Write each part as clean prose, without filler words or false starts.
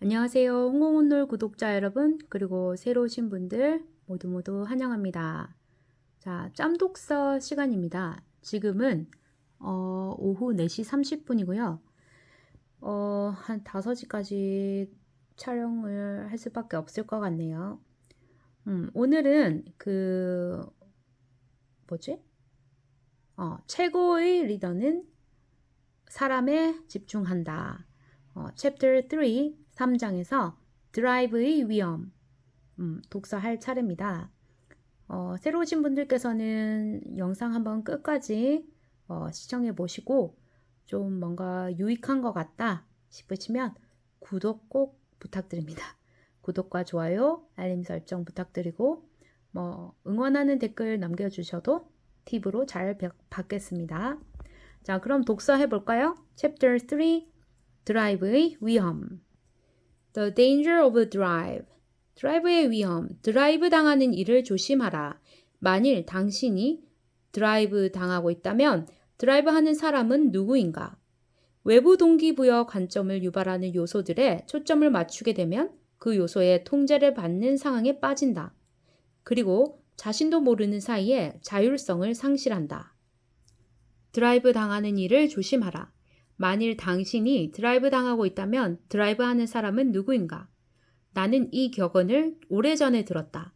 안녕하세요. 홍콩온돌 구독자 여러분, 그리고 새로 오신 분들 모두 환영합니다. 자, 짬독서 시간입니다. 지금은 오후 4시 30분이고요. 한 5시까지 촬영을 할 수밖에 없을 것 같네요. 오늘은 최고의 리더는 사람에 집중한다. 챕터 3장에서 드라이브의 위험 독서할 차례입니다. 새로 오신 분들께서는 영상 한번 끝까지 시청해 보시고 좀 뭔가 유익한 것 같다 싶으시면 구독 꼭 부탁드립니다. 구독과 좋아요, 알림 설정 부탁드리고 응원하는 댓글 남겨주셔도 팁으로 잘 받겠습니다. 자, 그럼 독서 해볼까요? 챕터 3 드라이브의 위험. The danger of drive. 드라이브의 위험. 드라이브 당하는 일을 조심하라. 만일 당신이 드라이브 당하고 있다면 드라이브 하는 사람은 누구인가? 외부 동기부여 관점을 유발하는 요소들에 초점을 맞추게 되면 그 요소의 통제를 받는 상황에 빠진다. 그리고 자신도 모르는 사이에 자율성을 상실한다. 드라이브 당하는 일을 조심하라. 만일 당신이 드라이브 당하고 있다면 드라이브 하는 사람은 누구인가? 나는 이 격언을 오래전에 들었다.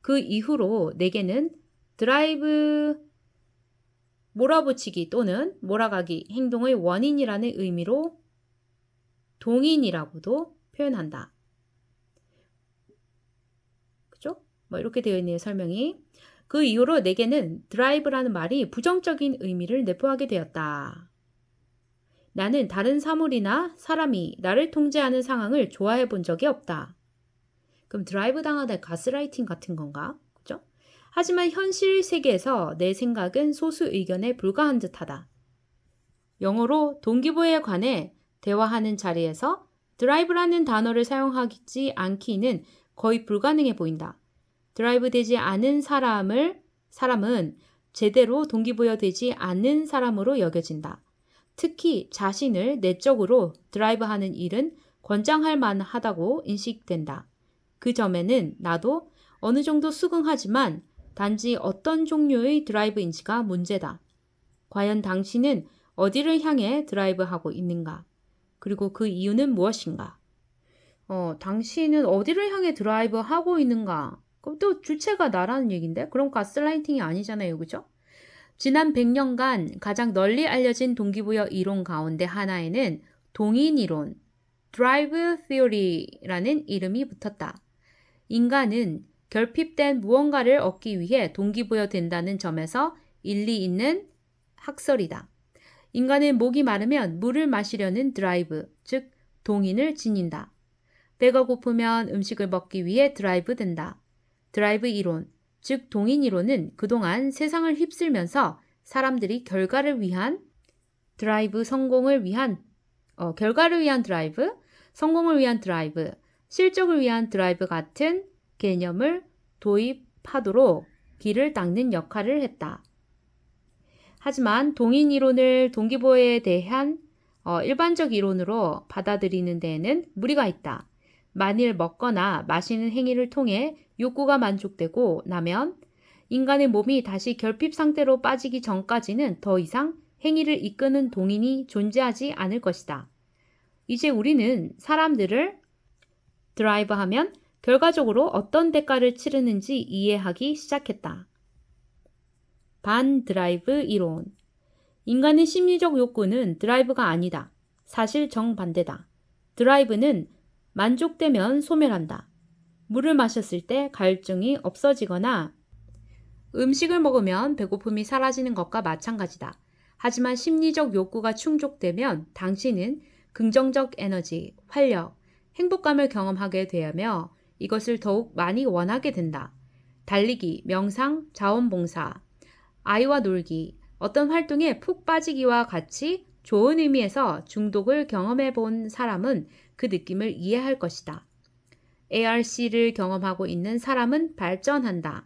그 이후로 내게는 드라이브 몰아붙이기 또는 몰아가기 행동의 원인이라는 의미로 동인이라고도 표현한다. 그죠? 이렇게 되어 있네요, 설명이. 그 이후로 내게는 드라이브라는 말이 부정적인 의미를 내포하게 되었다. 나는 다른 사물이나 사람이 나를 통제하는 상황을 좋아해 본 적이 없다. 그럼 드라이브 당하다 가스라이팅 같은 건가? 그죠? 하지만 현실 세계에서 내 생각은 소수 의견에 불과한 듯하다. 영어로 동기부여에 관해 대화하는 자리에서 드라이브라는 단어를 사용하지 않기는 거의 불가능해 보인다. 드라이브 되지 않은 사람은 제대로 동기부여되지 않는 사람으로 여겨진다. 특히 자신을 내적으로 드라이브하는 일은 권장할 만하다고 인식된다. 그 점에는 나도 어느 정도 수긍하지만 단지 어떤 종류의 드라이브인지가 문제다. 과연 당신은 어디를 향해 드라이브하고 있는가? 그리고 그 이유는 무엇인가? 당신은 어디를 향해 드라이브하고 있는가? 그럼 또 주체가 나라는 얘기인데? 그럼 가스라이팅이 아니잖아요, 그죠? 지난 100년간 가장 널리 알려진 동기부여 이론 가운데 하나에는 동인이론, Drive Theory라는 이름이 붙었다. 인간은 결핍된 무언가를 얻기 위해 동기부여된다는 점에서 일리 있는 학설이다. 인간은 목이 마르면 물을 마시려는 드라이브, 즉 동인을 지닌다. 배가 고프면 음식을 먹기 위해 드라이브 된다. 드라이브 이론, 즉 동인 이론은 그동안 세상을 휩쓸면서 사람들이 결과를 위한 드라이브, 성공을 위한 드라이브, 성공을 위한 드라이브, 실적을 위한 드라이브 같은 개념을 도입하도록 길을 닦는 역할을 했다. 하지만 동인 이론을 동기부여에 대한 일반적 이론으로 받아들이는 데에는 무리가 있다. 만일 먹거나 마시는 행위를 통해 욕구가 만족되고 나면 인간의 몸이 다시 결핍 상태로 빠지기 전까지는 더 이상 행위를 이끄는 동인이 존재하지 않을 것이다. 이제 우리는 사람들을 드라이브하면 결과적으로 어떤 대가를 치르는지 이해하기 시작했다. 반드라이브 이론. 인간의 심리적 욕구는 드라이브가 아니다. 사실 정반대다. 드라이브는 만족되면 소멸한다. 물을 마셨을 때 갈증이 없어지거나 음식을 먹으면 배고픔이 사라지는 것과 마찬가지다. 하지만 심리적 욕구가 충족되면 당신은 긍정적 에너지, 활력, 행복감을 경험하게 되며 이것을 더욱 많이 원하게 된다. 달리기, 명상, 자원봉사, 아이와 놀기, 어떤 활동에 푹 빠지기와 같이 좋은 의미에서 중독을 경험해 본 사람은 그 느낌을 이해할 것이다. ARC를 경험하고 있는 사람은 발전한다.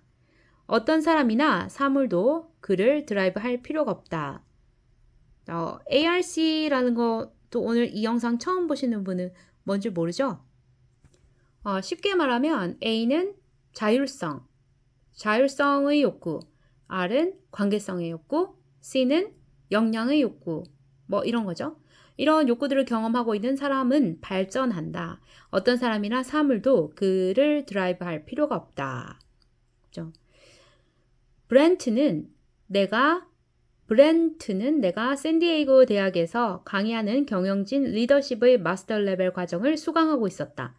어떤 사람이나 사물도 그를 드라이브할 필요가 없다. ARC라는 것도 오늘 이 영상 처음 보시는 분은 뭔지 모르죠? 쉽게 말하면 A는 자율성, 자율성의 욕구, R은 관계성의 욕구, C는 역량의 욕구, 뭐 이런 거죠. 이런 욕구들을 경험하고 있는 사람은 발전한다. 어떤 사람이나 사물도 그를 드라이브할 필요가 없다. 그죠? 브렌트는 내가 샌디에이고 대학에서 강의하는 경영진 리더십의 마스터 레벨 과정을 수강하고 있었다.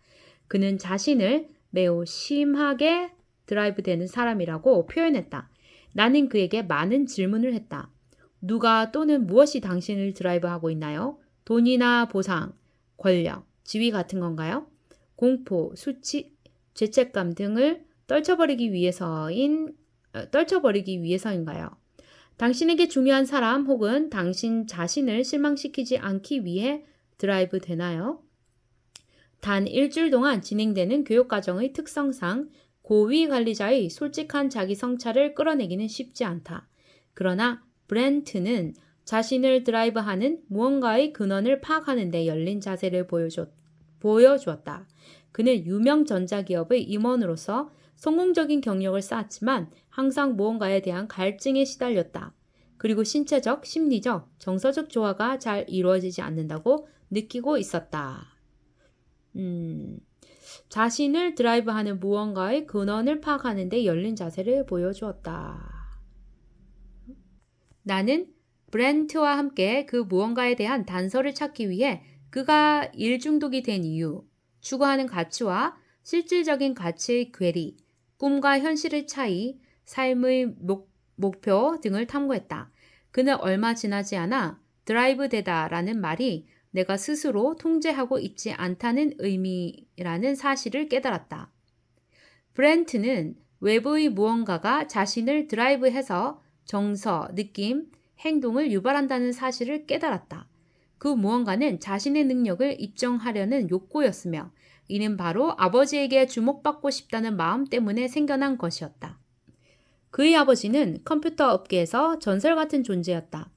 그는 자신을 매우 심하게 드라이브 되는 사람이라고 표현했다. 나는 그에게 많은 질문을 했다. 누가 또는 무엇이 당신을 드라이브하고 있나요? 돈이나 보상, 권력, 지위 같은 건가요? 공포, 수치, 죄책감 등을 떨쳐버리기 위해서인가요? 당신에게 중요한 사람 혹은 당신 자신을 실망시키지 않기 위해 드라이브 되나요? 단 일주일 동안 진행되는 교육과정의 특성상 고위 관리자의 솔직한 자기 성찰을 끌어내기는 쉽지 않다. 그러나 브렌트는 자신을 드라이브하는 무언가의 근원을 파악하는 데 열린 자세를 보여주었다. 그는 유명 전자기업의 임원으로서 성공적인 경력을 쌓았지만 항상 무언가에 대한 갈증에 시달렸다. 그리고 신체적, 심리적, 정서적 조화가 잘 이루어지지 않는다고 느끼고 있었다. 자신을 드라이브하는 무언가의 근원을 파악하는 데 열린 자세를 보여주었다. 나는 브렌트와 함께 그 무언가에 대한 단서를 찾기 위해 그가 일 중독이 된 이유, 추구하는 가치와 실질적인 가치의 괴리, 꿈과 현실의 차이, 삶의 목표 등을 탐구했다. 그는 얼마 지나지 않아 드라이브 되다라는 말이 내가 스스로 통제하고 있지 않다는 의미라는 사실을 깨달았다. 브렌트는 외부의 무언가가 자신을 드라이브해서 정서, 느낌, 행동을 유발한다는 사실을 깨달았다. 그 무언가는 자신의 능력을 입증하려는 욕구였으며 이는 바로 아버지에게 주목받고 싶다는 마음 때문에 생겨난 것이었다. 그의 아버지는 컴퓨터 업계에서 전설 같은 존재였다.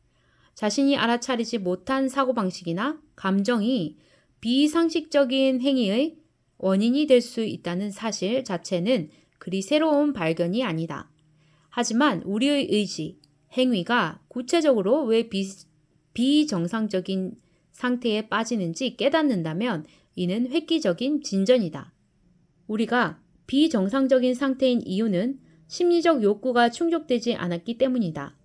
자신이 알아차리지 못한 사고방식이나 감정이 비상식적인 행위의 원인이 될 수 있다는 사실 자체는 그리 새로운 발견이 아니다. 하지만 우리의 의지, 행위가 구체적으로 왜 비정상적인 상태에 빠지는지 깨닫는다면 이는 획기적인 진전이다. 우리가 비정상적인 상태인 이유는 심리적 욕구가 충족되지 않았기 때문이다.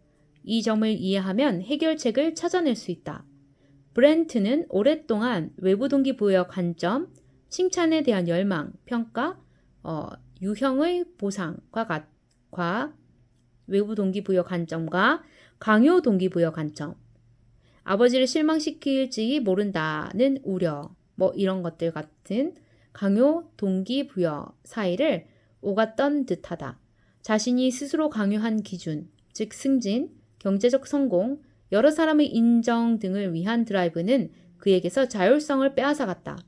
이 점을 이해하면 해결책을 찾아낼 수 있다. 브렌트는 오랫동안 외부 동기부여 관점, 칭찬에 대한 열망, 평가, 유형의 보상과 외부 동기부여 관점과 강요 동기부여 관점, 아버지를 실망시킬지 모른다는 우려, 이런 것들 같은 강요 동기부여 사이를 오갔던 듯하다. 자신이 스스로 강요한 기준, 즉 승진, 경제적 성공, 여러 사람의 인정 등을 위한 드라이브는 그에게서 자율성을 빼앗아갔다.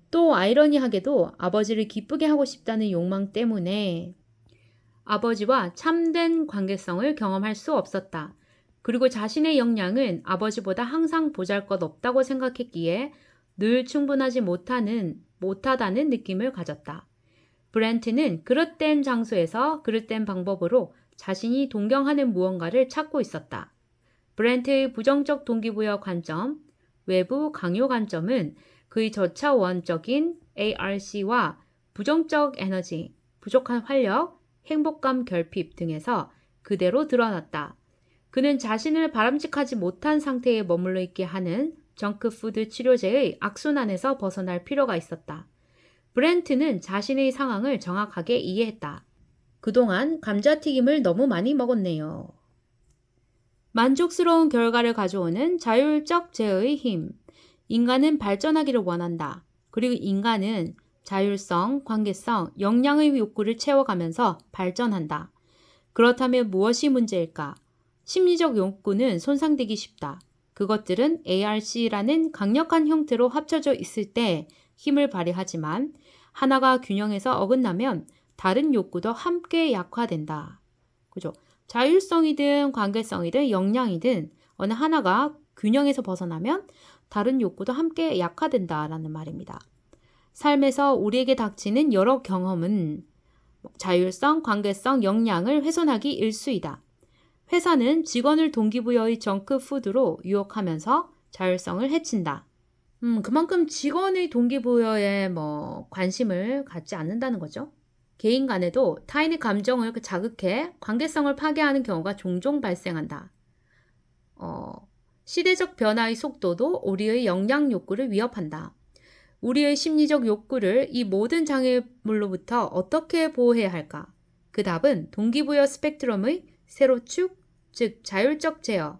또 아이러니하게도 아버지를 기쁘게 하고 싶다는 욕망 때문에 아버지와 참된 관계성을 경험할 수 없었다. 그리고 자신의 역량은 아버지보다 항상 보잘것없다고 생각했기에 늘 충분하지 못하다는 느낌을 가졌다. 브렌트는 그릇된 장소에서 그릇된 방법으로 자신이 동경하는 무언가를 찾고 있었다. 브렌트의 부정적 동기부여 관점, 외부 강요 관점은 그의 저차원적인 ARC와 부정적 에너지, 부족한 활력, 행복감 결핍 등에서 그대로 드러났다. 그는 자신을 바람직하지 못한 상태에 머물러 있게 하는 정크푸드 치료제의 악순환에서 벗어날 필요가 있었다. 브렌트는 자신의 상황을 정확하게 이해했다. 그동안 감자튀김을 너무 많이 먹었네요. 만족스러운 결과를 가져오는 자율적 제어의 힘. 인간은 발전하기를 원한다. 그리고 인간은 자율성, 관계성, 역량의 욕구를 채워가면서 발전한다. 그렇다면 무엇이 문제일까? 심리적 욕구는 손상되기 쉽다. 그것들은 ARC라는 강력한 형태로 합쳐져 있을 때 힘을 발휘하지만 하나가 균형에서 어긋나면 다른 욕구도 함께 약화된다. 그죠? 자율성이든 관계성이든 역량이든 어느 하나가 균형에서 벗어나면 다른 욕구도 함께 약화된다라는 말입니다. 삶에서 우리에게 닥치는 여러 경험은 자율성, 관계성, 역량을 훼손하기 일쑤이다. 회사는 직원을 동기부여의 정크푸드로 유혹하면서 자율성을 해친다. 그만큼 직원의 동기부여에 관심을 갖지 않는다는 거죠. 개인 간에도 타인의 감정을 자극해 관계성을 파괴하는 경우가 종종 발생한다. 시대적 변화의 속도도 우리의 역량 욕구를 위협한다. 우리의 심리적 욕구를 이 모든 장애물로부터 어떻게 보호해야 할까? 그 답은 동기부여 스펙트럼의 세로축, 즉 자율적 제어,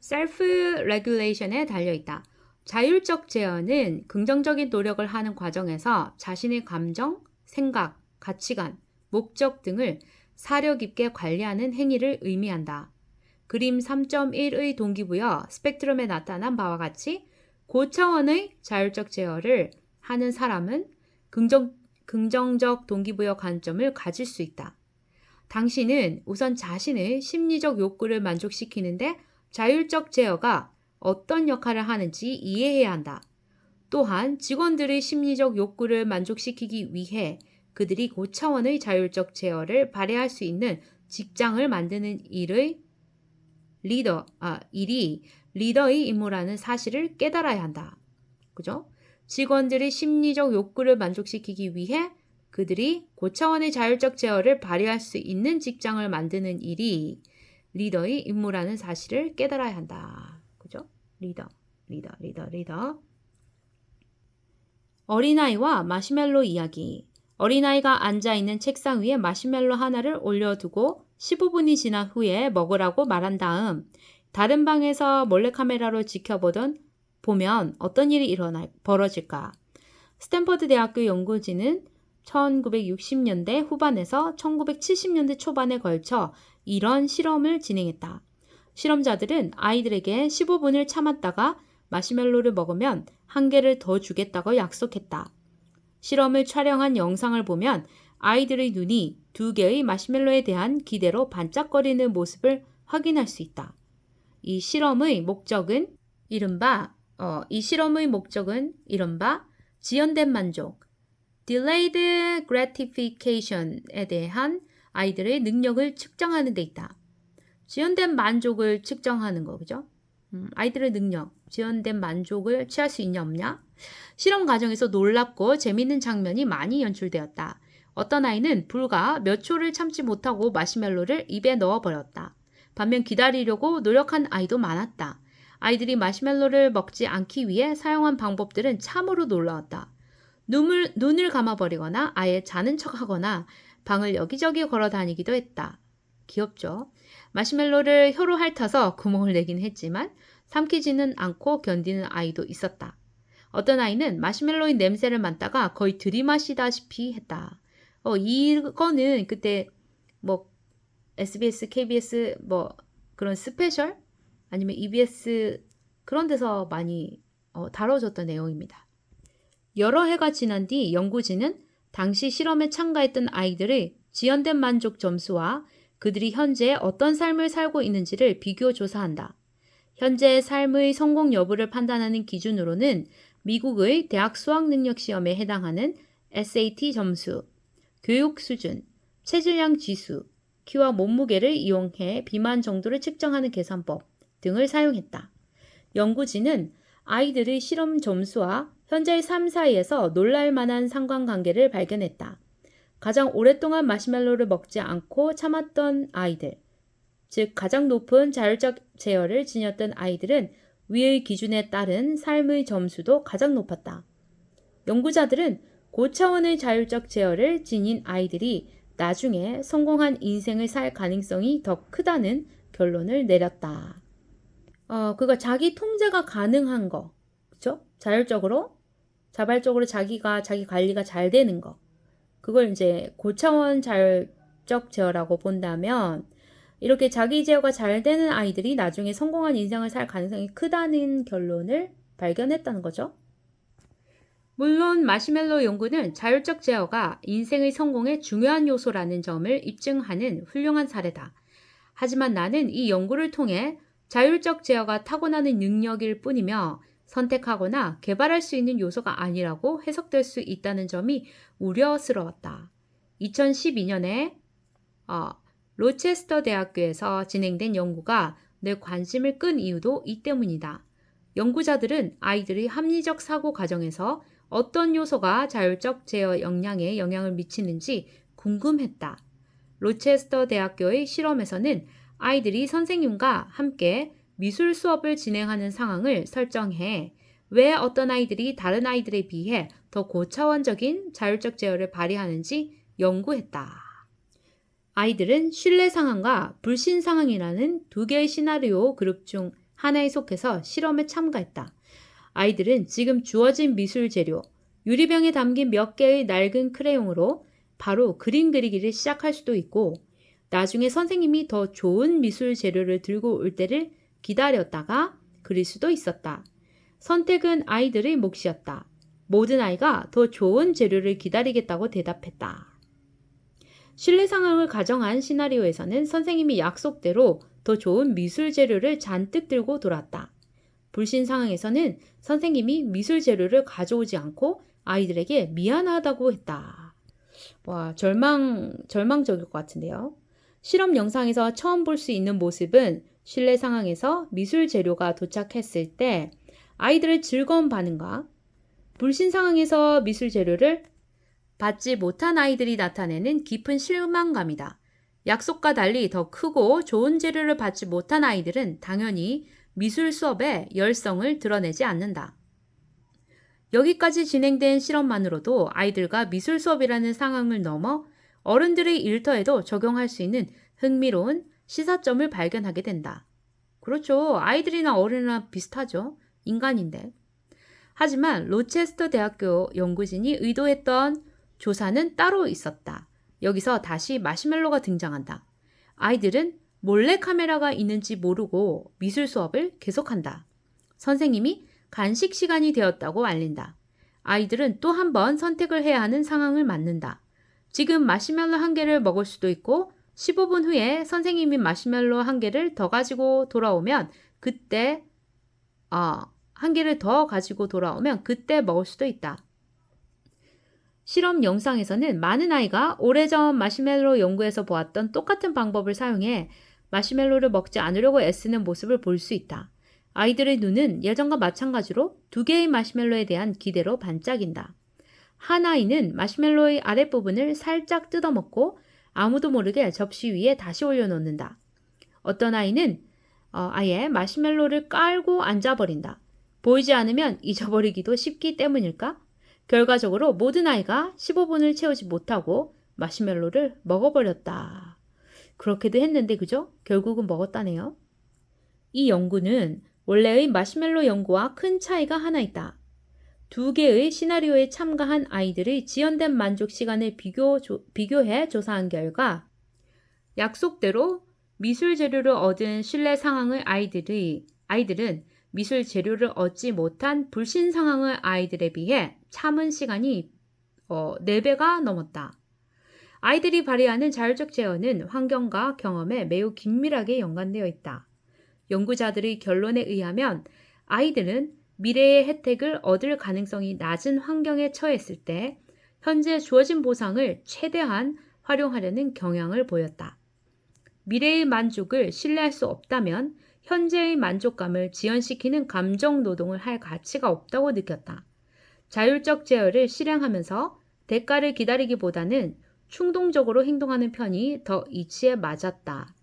self-regulation에 달려있다. 자율적 제어는 긍정적인 노력을 하는 과정에서 자신의 감정, 생각, 가치관, 목적 등을 사려 깊게 관리하는 행위를 의미한다. 그림 3.1의 동기부여 스펙트럼에 나타난 바와 같이 고차원의 자율적 제어를 하는 사람은 긍정적 동기부여 관점을 가질 수 있다. 당신은 우선 자신의 심리적 욕구를 만족시키는데 자율적 제어가 어떤 역할을 하는지 이해해야 한다. 또한 직원들의 심리적 욕구를 만족시키기 위해 그들이 고차원의 자율적 제어를 발휘할 수 있는 직장을 만드는 일이 리더의 임무라는 사실을 깨달아야 한다. 그죠? 직원들의 심리적 욕구를 만족시키기 위해 그들이 고차원의 자율적 제어를 발휘할 수 있는 직장을 만드는 일이 리더의 임무라는 사실을 깨달아야 한다. 그죠? 리더. 어린아이와 마시멜로 이야기. 어린아이가 앉아있는 책상 위에 마시멜로 하나를 올려두고 15분이 지난 후에 먹으라고 말한 다음 다른 방에서 몰래카메라로 보면 어떤 일이 벌어질까? 스탠퍼드 대학교 연구진은 1960년대 후반에서 1970년대 초반에 걸쳐 이런 실험을 진행했다. 실험자들은 아이들에게 15분을 참았다가 마시멜로를 먹으면 한 개를 더 주겠다고 약속했다. 실험을 촬영한 영상을 보면 아이들의 눈이 2개의 마시멜로에 대한 기대로 반짝거리는 모습을 확인할 수 있다. 이 실험의 목적은 이른바 지연된 만족, delayed gratification에 대한 아이들의 능력을 측정하는 데 있다. 지연된 만족을 측정하는 거, 그죠? 아이들의 능력, 지연된 만족을 취할 수 있냐 없냐? 실험 과정에서 놀랍고 재밌는 장면이 많이 연출되었다. 어떤 아이는 불과 몇 초를 참지 못하고 마시멜로를 입에 넣어버렸다. 반면 기다리려고 노력한 아이도 많았다. 아이들이 마시멜로를 먹지 않기 위해 사용한 방법들은 참으로 놀라웠다. 눈을 감아버리거나 아예 자는 척하거나 방을 여기저기 걸어다니기도 했다. 귀엽죠? 마시멜로를 혀로 핥아서 구멍을 내긴 했지만 삼키지는 않고 견디는 아이도 있었다. 어떤 아이는 마시멜로의 냄새를 맡다가 거의 들이마시다시피 했다. 이거는 그때 SBS, KBS 그런 스페셜 아니면 EBS 그런 데서 많이 다뤄졌던 내용입니다. 여러 해가 지난 뒤 연구진은 당시 실험에 참가했던 아이들의 지연된 만족 점수와 그들이 현재 어떤 삶을 살고 있는지를 비교 조사한다. 현재의 삶의 성공 여부를 판단하는 기준으로는 미국의 대학 수학능력 시험에 해당하는 SAT 점수, 교육 수준, 체질량 지수, 키와 몸무게를 이용해 비만 정도를 측정하는 계산법 등을 사용했다. 연구진은 아이들의 실험 점수와 현재의 삶 사이에서 놀랄 만한 상관관계를 발견했다. 가장 오랫동안 마시멜로를 먹지 않고 참았던 아이들, 즉 가장 높은 자율적 제어를 지녔던 아이들은 위의 기준에 따른 삶의 점수도 가장 높았다. 연구자들은 고차원의 자율적 제어를 지닌 아이들이 나중에 성공한 인생을 살 가능성이 더 크다는 결론을 내렸다. 그거 자기 통제가 가능한 거, 그쵸? 자발적으로 자기 관리가 잘 되는 거. 그걸 이제 고차원 자율적 제어라고 본다면 이렇게 자기 제어가 잘 되는 아이들이 나중에 성공한 인생을 살 가능성이 크다는 결론을 발견했다는 거죠. 물론 마시멜로 연구는 자율적 제어가 인생의 성공의 중요한 요소라는 점을 입증하는 훌륭한 사례다. 하지만 나는 이 연구를 통해 자율적 제어가 타고나는 능력일 뿐이며 선택하거나 개발할 수 있는 요소가 아니라고 해석될 수 있다는 점이 우려스러웠다. 2012년에 로체스터 대학교에서 진행된 연구가 내 관심을 끈 이유도 이 때문이다. 연구자들은 아이들의 합리적 사고 과정에서 어떤 요소가 자율적 제어 역량에 영향을 미치는지 궁금했다. 로체스터 대학교의 실험에서는 아이들이 선생님과 함께 미술 수업을 진행하는 상황을 설정해 왜 어떤 아이들이 다른 아이들에 비해 더 고차원적인 자율적 제어를 발휘하는지 연구했다. 아이들은 신뢰 상황과 불신 상황이라는 두 개의 시나리오 그룹 중 하나에 속해서 실험에 참가했다. 아이들은 지금 주어진 미술 재료, 유리병에 담긴 몇 개의 낡은 크레용으로 바로 그림 그리기를 시작할 수도 있고, 나중에 선생님이 더 좋은 미술 재료를 들고 올 때를 기다렸다가 그릴 수도 있었다. 선택은 아이들의 몫이었다. 모든 아이가 더 좋은 재료를 기다리겠다고 대답했다. 신뢰 상황을 가정한 시나리오에서는 선생님이 약속대로 더 좋은 미술 재료를 잔뜩 들고 돌았다. 불신 상황에서는 선생님이 미술 재료를 가져오지 않고 아이들에게 미안하다고 했다. 와, 절망적일 것 같은데요. 실험 영상에서 처음 볼 수 있는 모습은 신뢰 상황에서 미술 재료가 도착했을 때 아이들의 즐거운 반응과 불신 상황에서 미술 재료를 받지 못한 아이들이 나타내는 깊은 실망감이다. 약속과 달리 더 크고 좋은 재료를 받지 못한 아이들은 당연히 미술 수업에 열성을 드러내지 않는다. 여기까지 진행된 실험만으로도 아이들과 미술 수업이라는 상황을 넘어 어른들의 일터에도 적용할 수 있는 흥미로운 시사점을 발견하게 된다. 그렇죠. 아이들이나 어른이나 비슷하죠. 인간인데. 하지만 로체스터 대학교 연구진이 의도했던 조사는 따로 있었다. 여기서 다시 마시멜로가 등장한다. 아이들은 몰래 카메라가 있는지 모르고 미술 수업을 계속한다. 선생님이 간식 시간이 되었다고 알린다. 아이들은 또 한 번 선택을 해야 하는 상황을 맞는다. 지금 마시멜로 한 개를 먹을 수도 있고 15분 후에 선생님이 마시멜로 한 개를 더 가지고 돌아오면 그때 한 개를 더 가지고 돌아오면 그때 먹을 수도 있다. 실험 영상에서는 많은 아이가 오래전 마시멜로 연구에서 보았던 똑같은 방법을 사용해 마시멜로를 먹지 않으려고 애쓰는 모습을 볼 수 있다. 아이들의 눈은 예전과 마찬가지로 두 개의 마시멜로에 대한 기대로 반짝인다. 한 아이는 마시멜로의 아랫부분을 살짝 뜯어먹고 아무도 모르게 접시 위에 다시 올려놓는다. 어떤 아이는 아예 마시멜로를 깔고 앉아버린다. 보이지 않으면 잊어버리기도 쉽기 때문일까? 결과적으로 모든 아이가 15분을 채우지 못하고 마시멜로를 먹어버렸다. 그렇게도 했는데 그죠? 결국은 먹었다네요. 이 연구는 원래의 마시멜로 연구와 큰 차이가 하나 있다. 두 개의 시나리오에 참가한 아이들의 지연된 만족 시간을 비교해 조사한 결과 약속대로 미술 재료를 얻은 신뢰 상황의 아이들은 미술 재료를 얻지 못한 불신 상황의 아이들에 비해 참은 시간이 4배가 넘었다. 아이들이 발휘하는 자율적 제어는 환경과 경험에 매우 긴밀하게 연관되어 있다. 연구자들의 결론에 의하면 아이들은 미래의 혜택을 얻을 가능성이 낮은 환경에 처했을 때 현재 주어진 보상을 최대한 활용하려는 경향을 보였다. 미래의 만족을 신뢰할 수 없다면 현재의 만족감을 지연시키는 감정 노동을 할 가치가 없다고 느꼈다. 자율적 제어를 실행하면서 대가를 기다리기보다는 충동적으로 행동하는 편이 더 이치에 맞았다.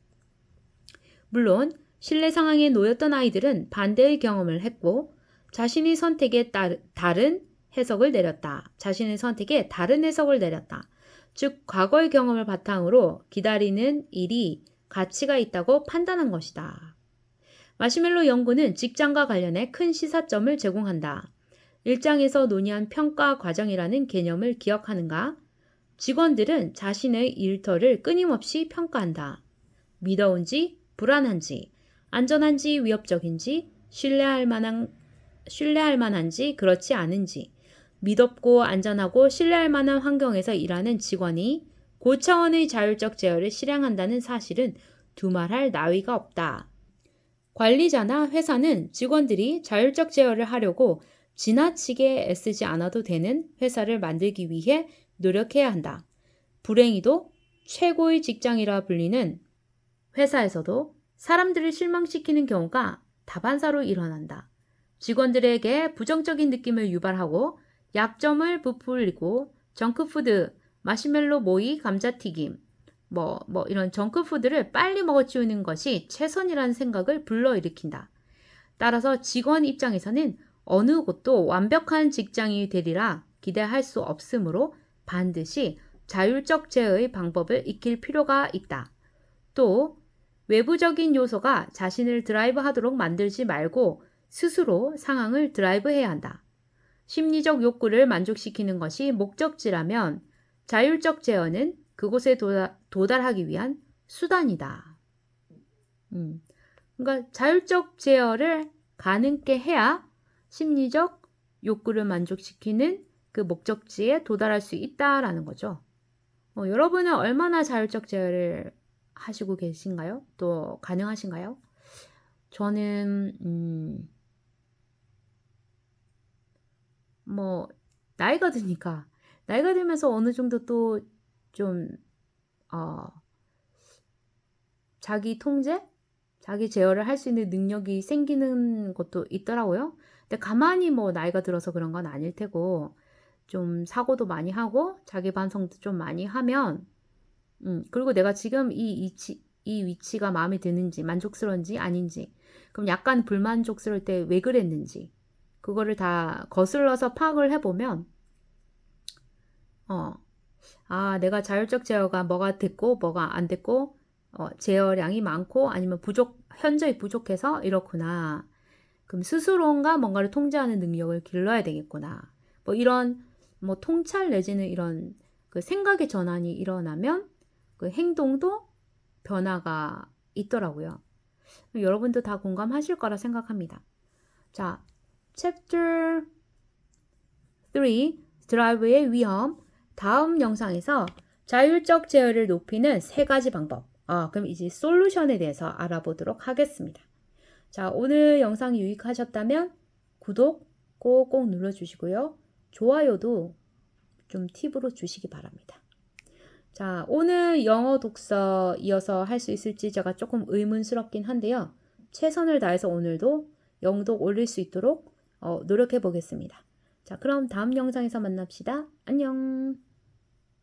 물론 신뢰 상황에 놓였던 아이들은 반대의 경험을 했고 자신의 선택에 다른 해석을 내렸다. 즉 과거의 경험을 바탕으로 기다리는 일이 가치가 있다고 판단한 것이다. 마시멜로 연구는 직장과 관련해 큰 시사점을 제공한다. 일장에서 논의한 평가 과정이라는 개념을 기억하는가? 직원들은 자신의 일터를 끊임없이 평가한다. 믿어온지, 불안한지, 안전한지, 위협적인지, 신뢰할 만한지, 그렇지 않은지, 믿었고 안전하고 신뢰할 만한 환경에서 일하는 직원이 고차원의 자율적 제어를 실행한다는 사실은 두말할 나위가 없다. 관리자나 회사는 직원들이 자율적 제어를 하려고 지나치게 애쓰지 않아도 되는 회사를 만들기 위해 노력해야 한다. 불행히도 최고의 직장이라 불리는 회사에서도 사람들을 실망시키는 경우가 다반사로 일어난다. 직원들에게 부정적인 느낌을 유발하고 약점을 부풀리고 정크푸드, 마시멜로 모이, 감자튀김, 이런 정크푸드를 빨리 먹어치우는 것이 최선이라는 생각을 불러일으킨다. 따라서 직원 입장에서는 어느 곳도 완벽한 직장이 되리라 기대할 수 없으므로 반드시 자율적 제어의 방법을 익힐 필요가 있다. 또 외부적인 요소가 자신을 드라이브하도록 만들지 말고 스스로 상황을 드라이브해야 한다. 심리적 욕구를 만족시키는 것이 목적지라면 자율적 제어는 그곳에 도달하기 위한 수단이다. 그러니까 자율적 제어를 가능케 해야 심리적 욕구를 만족시키는 그 목적지에 도달할 수 있다라는 거죠. 여러분은 얼마나 자율적 제어를 하시고 계신가요? 또 가능하신가요? 저는 나이가 들면서 어느 정도 또 좀 자기 통제, 자기 제어를 할 수 있는 능력이 생기는 것도 있더라고요. 근데 가만히 나이가 들어서 그런 건 아닐 테고 좀 사고도 많이 하고 자기 반성도 좀 많이 하면 그리고 내가 지금 이 위치가 마음에 드는지 만족스러운지 아닌지 그럼 약간 불만족스러울 때 왜 그랬는지 그거를 다 거슬러서 파악을 해보면 내가 자율적 제어가 뭐가 됐고 뭐가 안 됐고 제어량이 많고 아니면 현저히 부족해서 이렇구나. 그럼 스스로가 뭔가를 통제하는 능력을 길러야 되겠구나. 이런 통찰 내지는 이런 그 생각의 전환이 일어나면 그 행동도 변화가 있더라고요. 여러분도 다 공감하실 거라 생각합니다. 자, 챕터 3 드라이브의 위험. 다음 영상에서 자율적 제어를 높이는 3가지 방법. 그럼 이제 솔루션에 대해서 알아보도록 하겠습니다. 자, 오늘 영상이 유익하셨다면 구독 꼭꼭 눌러주시고요. 좋아요도 좀 팁으로 주시기 바랍니다. 자, 오늘 영어 독서 이어서 할 수 있을지 제가 조금 의문스럽긴 한데요. 최선을 다해서 오늘도 영독 올릴 수 있도록 노력해 보겠습니다. 자, 그럼 다음 영상에서 만납시다. 안녕.